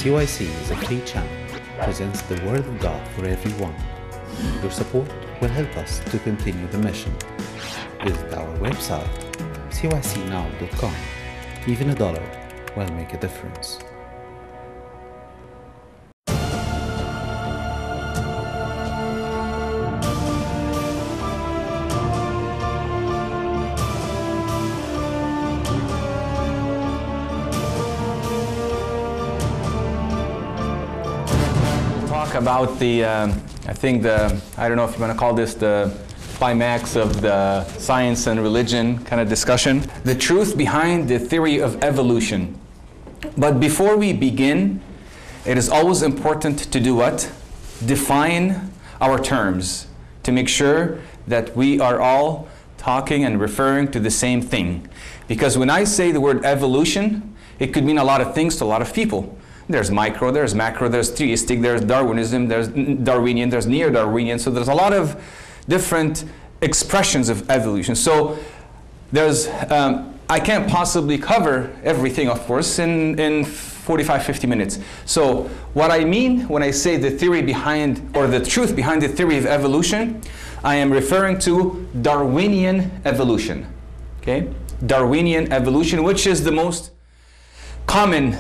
CYC is a free channel, presents the Word of God for everyone. Your support will help us to continue the mission. Visit our website, cycnow.com. Even $1 will make a difference. About the, I don't know if you want to call this the climax of the science and religion kind of discussion. The truth behind the theory of evolution. But before we begin, it is always important to do what? Define our terms to make sure that we are all talking and referring to the same thing. Because when I say the word evolution, it could mean a lot of things to a lot of people. There's micro, there's macro, there's theistic, there's Darwinism, there's Darwinian, there's neo-Darwinian. So there's a lot of different expressions of evolution. So there's, I can't possibly cover everything, of course, in 45, 50 minutes. So what I mean when I say the theory behind, or the truth behind the theory of evolution, I am referring to Darwinian evolution. Okay? Darwinian evolution, which is the most common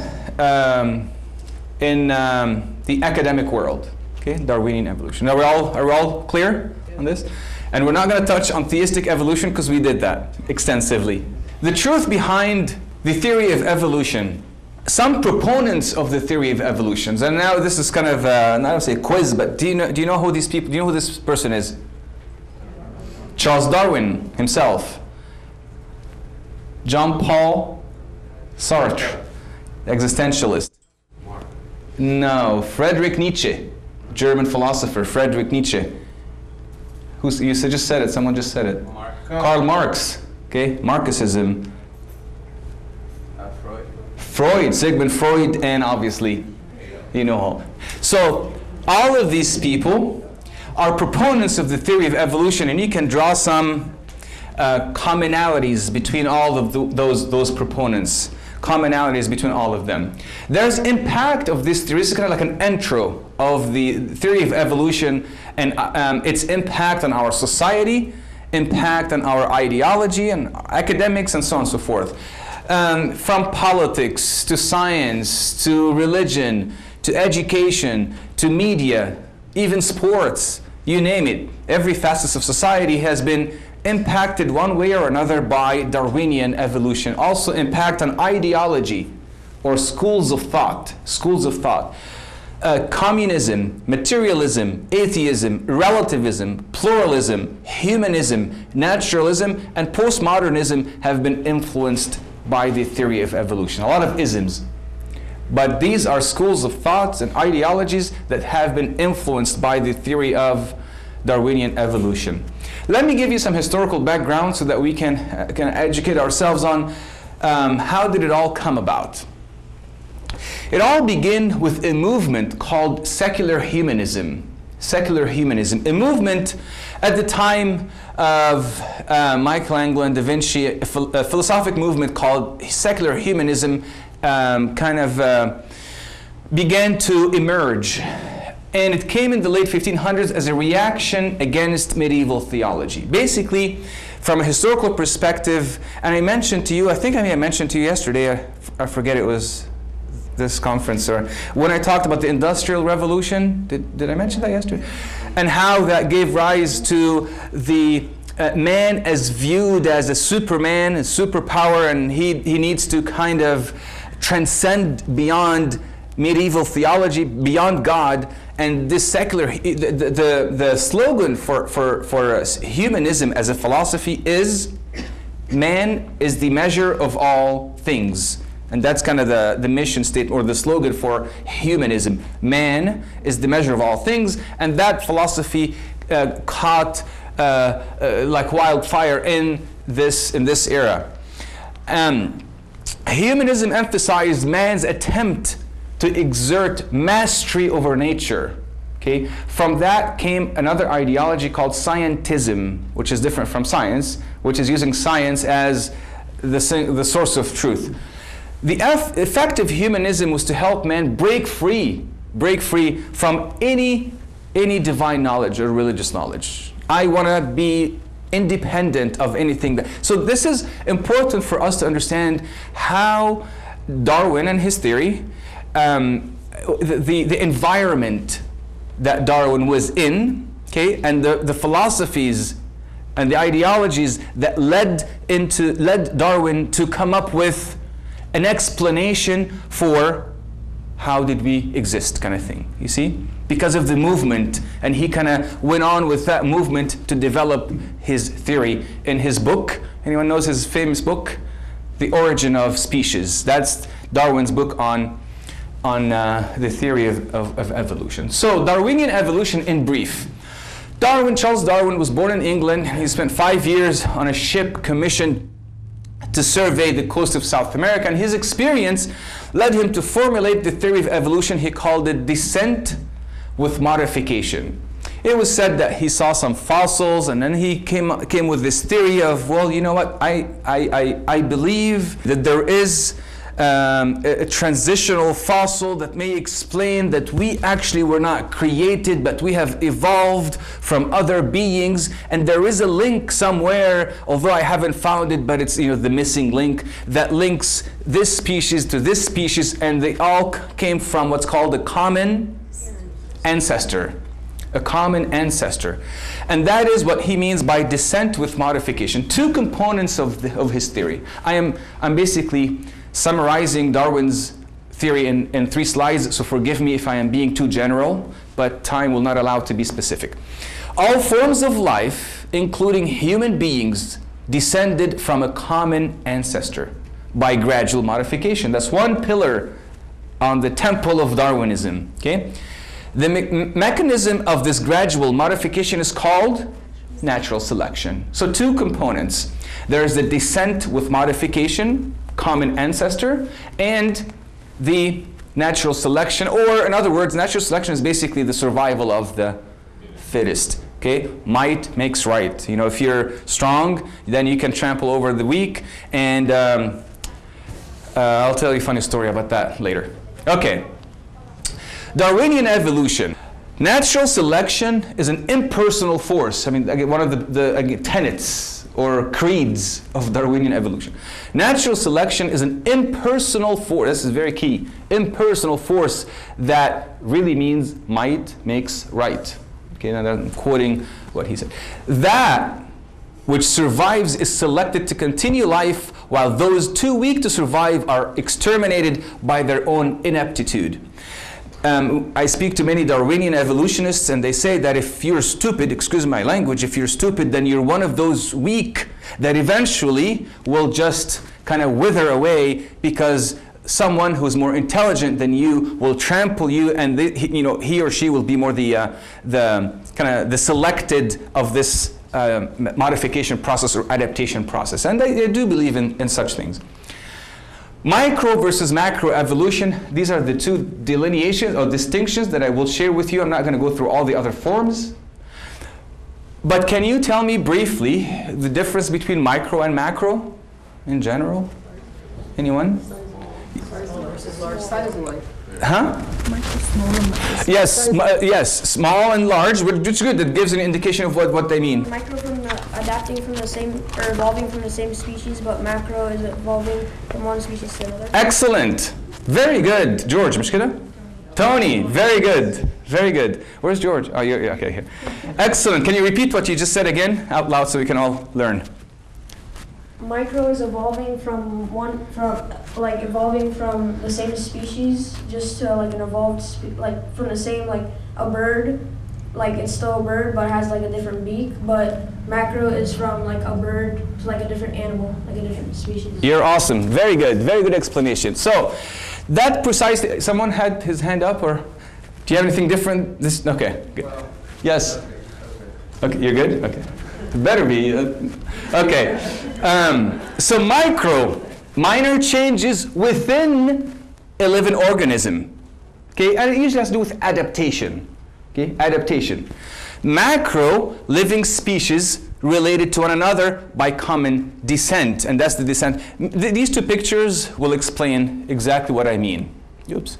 in the academic world. Okay, Darwinian evolution. Are we all clear on this? And we're not going to touch on theistic evolution because we did that extensively. The truth behind the theory of evolution. Some proponents of the theory of evolution, and now this is kind of not to say quiz, but do you know who these people? Do you know who this person is? Charles Darwin himself. Jean-Paul Sartre. Existentialist. No, Friedrich Nietzsche, German philosopher, Friedrich Nietzsche. You just said it, someone just said it. Karl Marx, okay, Marxism. Freud, Sigmund Freud, and obviously, you know. So, all of these people are proponents of the theory of evolution, and you can draw some commonalities between all of those proponents. Commonalities between all of them. There's impact of this theory. This is kind of like an intro of the theory of evolution and its impact on our society, impact on our ideology and academics and so on and so forth. From politics to science to religion to education to media, even sports, you name it. Every facet of society has been impacted one way or another by Darwinian evolution. Also impact on ideology or schools of thought. Communism, materialism, atheism, relativism, pluralism, humanism, naturalism, and postmodernism have been influenced by the theory of evolution. A lot of isms. But these are schools of thoughts and ideologies that have been influenced by the theory of Darwinian evolution. Let me give you some historical background so that we can educate ourselves on how did it all come about. It all began with a movement called secular humanism. Secular humanism, a movement at the time of Michelangelo and Da Vinci, a philosophic movement called secular humanism began to emerge. And it came in the late 1500s as a reaction against medieval theology. Basically, from a historical perspective, and I mentioned to you, I think I may have mentioned to you yesterday, I forget it was this conference, or when I talked about the Industrial Revolution, did I mention that yesterday? And how that gave rise to the man as viewed as a superman, a superpower, and he needs to kind of transcend beyond medieval theology, beyond God. And this secular, the slogan for humanism as a philosophy is, man is the measure of all things. And that's kind of the mission statement or the slogan for humanism. Man is the measure of all things. And that philosophy caught like wildfire in this era. Humanism emphasized man's attempt to exert mastery over nature. Okay? From that came another ideology called scientism, which is different from science, which is using science as the source of truth. The effect of humanism was to help man break free from any divine knowledge or religious knowledge. I want to be independent of anything. So this is important for us to understand how Darwin and his theory, the environment that Darwin was in, okay, and the philosophies and the ideologies that led Darwin to come up with an explanation for how did we exist, kind of thing, you see? Because of the movement, and he kind of went on with that movement to develop his theory in his book. Anyone knows his famous book? The Origin of Species. That's Darwin's book on the theory of evolution. So Darwinian evolution in brief. Charles Darwin was born in England. He spent 5 years on a ship commissioned to survey the coast of South America, and his experience led him to formulate the theory of evolution. He called it descent with modification. It was said that he saw some fossils, and then he came with this theory of, well, you know what, I believe that there is a transitional fossil that may explain that we actually were not created, but we have evolved from other beings, and there is a link somewhere, although I haven't found it, but it's, you know, the missing link that links this species to this species, and they all came from what's called a common ancestor. A common ancestor. And that is what he means by descent with modification. Two components of his theory. I'm basically summarizing Darwin's theory in 3 slides, so forgive me if I am being too general, but time will not allow to be specific. All forms of life, including human beings, descended from a common ancestor by gradual modification. That's one pillar on the temple of Darwinism. Okay? The mechanism of this gradual modification is called natural selection. So 2 components. There's the descent with modification, common ancestor, and the natural selection, or in other words, natural selection is basically the survival of the fittest. Okay? Might makes right. You know, if you're strong, then you can trample over the weak, and I'll tell you a funny story about that later. Okay. Darwinian evolution. Natural selection is an impersonal force. I mean, again, one of the tenets or creeds of Darwinian evolution. Natural selection is an impersonal force. This is very key. Impersonal force that really means might makes right. Okay, now I'm quoting what he said. That which survives is selected to continue life, while those too weak to survive are exterminated by their own ineptitude. I speak to many Darwinian evolutionists, and they say that if you're stupid, excuse my language, if you're stupid, then you're one of those weak that eventually will just kind of wither away, because someone who's more intelligent than you will trample you, and he or she will be more the kind of the selected of this modification process or adaptation process. And they do believe in such things. Micro versus macro evolution, these are the 2 delineations or distinctions that I will share with you. I'm not going to go through all the other forms. But can you tell me briefly the difference between micro and macro in general? Anyone? Huh? Yes, yes, small and large, which is good. That gives an indication of what they mean. Micro from adapting from the same, or evolving from the same species, but macro is evolving from one species to another. Excellent. Very good. George, مش كده? Tony, very good. Very good. Where's George? Oh, you're okay here. Excellent. Can you repeat what you just said again out loud so we can all learn? Micro is evolving from evolving from the same species just to like an evolved from the same, like a bird, like it's still a bird but has like a different beak. But macro is from like a bird to like a different animal, like a different species. You're awesome. Very good explanation. So that precisely, someone had his hand up, or do you have anything different? This okay. Good. Yes. Okay, you're good. Okay. Better be. Okay. So minor changes within a living organism. Okay, and it usually has to do with adaptation. Okay, adaptation. Macro, living species related to one another by common descent, and that's the descent. These two pictures will explain exactly what I mean. Oops.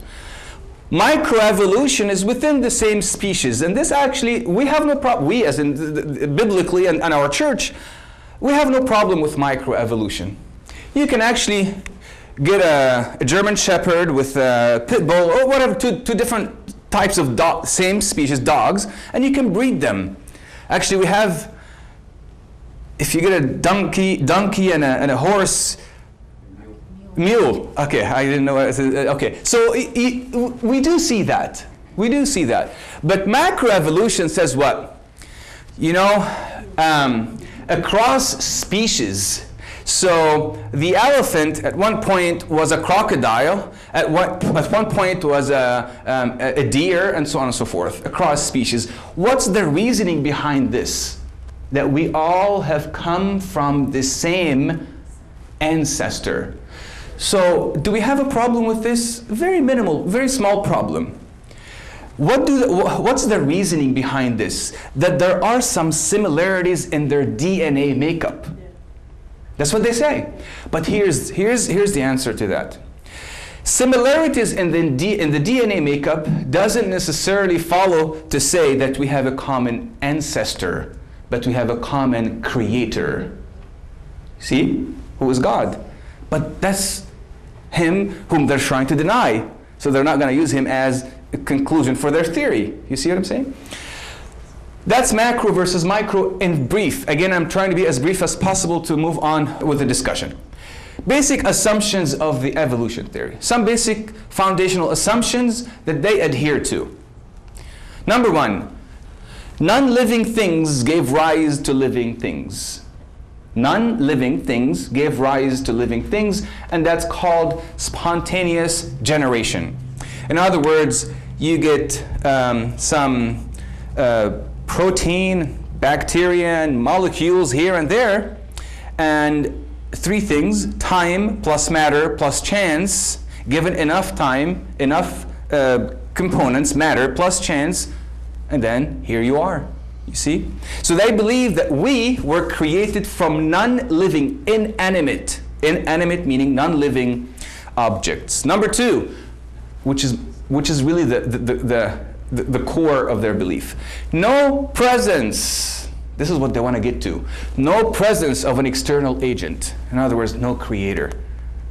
Microevolution is within the same species, and this actually, we have no problem, we as in biblically and our church, we have no problem with microevolution. You can actually get a German Shepherd with a pit bull or whatever, two different types of same species dogs, and you can breed them. Actually, we have, if you get a donkey and a horse, mule. Okay, I didn't know. Okay, so we do see that. We do see that. But macroevolution says what? You know, across species. So the elephant at one point was a crocodile. At one point was a deer, and so on and so forth. Across species. What's the reasoning behind this? That we all have come from the same ancestor. So, do we have a problem with this? Very minimal, very small problem. What's the reasoning behind this? That there are some similarities in their DNA makeup. That's what they say. But here's the answer to that. Similarities in the DNA makeup doesn't necessarily follow to say that we have a common ancestor, but we have a common creator. See? Who is God? But that's him whom they're trying to deny. So they're not going to use him as a conclusion for their theory. You see what I'm saying? That's macro versus micro in brief. Again, I'm trying to be as brief as possible to move on with the discussion. Basic assumptions of the evolution theory. Some basic foundational assumptions that they adhere to. Number one, non-living things gave rise to living things. Non-living things gave rise to living things, and that's called spontaneous generation. In other words, you get some protein, bacteria, and molecules here and there, and three things: time plus matter plus chance. Given enough time, enough components, matter plus chance, and then here you are. You see? So they believe that we were created from non-living, inanimate meaning non-living objects. Number two, which is really the core of their belief. No presence. This is what they want to get to. No presence of an external agent. In other words, no creator.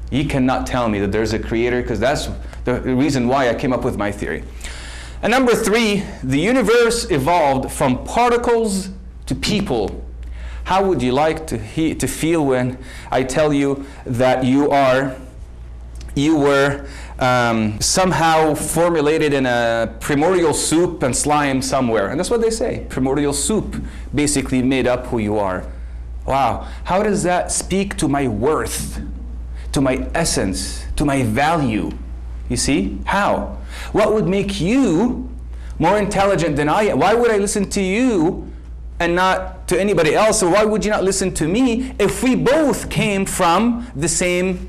You cannot tell me that there's a creator, because that's the reason why I came up with my theory. And number three, the universe evolved from particles to people. How would you like to feel when I tell you that you were somehow formulated in a primordial soup and slime somewhere? And that's what they say. Primordial soup basically made up who you are. Wow. How does that speak to my worth, to my essence, to my value? You see? How? What would make you more intelligent than I am? Why would I listen to you and not to anybody else? Or why would you not listen to me if we both came from the same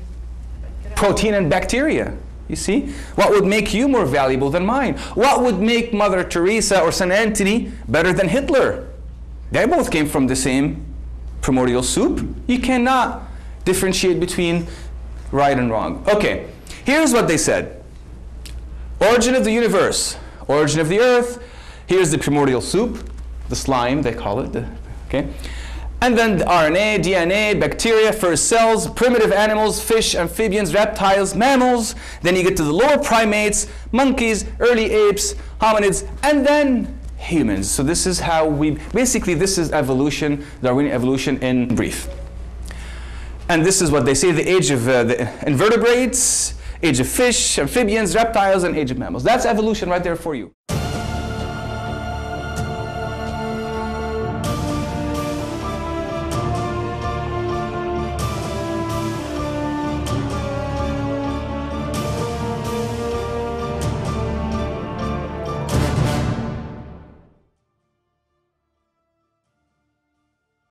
protein and bacteria? You see? What would make you more valuable than mine? What would make Mother Teresa or St. Anthony better than Hitler? They both came from the same primordial soup. You cannot differentiate between right and wrong. Okay. Here's what they said. Origin of the universe, origin of the earth. Here's the primordial soup, the slime, they call it. Okay. And then the RNA, DNA, bacteria, first cells, primitive animals, fish, amphibians, reptiles, mammals. Then you get to the lower primates, monkeys, early apes, hominids, and then humans. So this is how basically this is evolution, Darwinian evolution in brief. And this is what they say: the age of the invertebrates, age of fish, amphibians, reptiles, and age of mammals. That's evolution right there for you.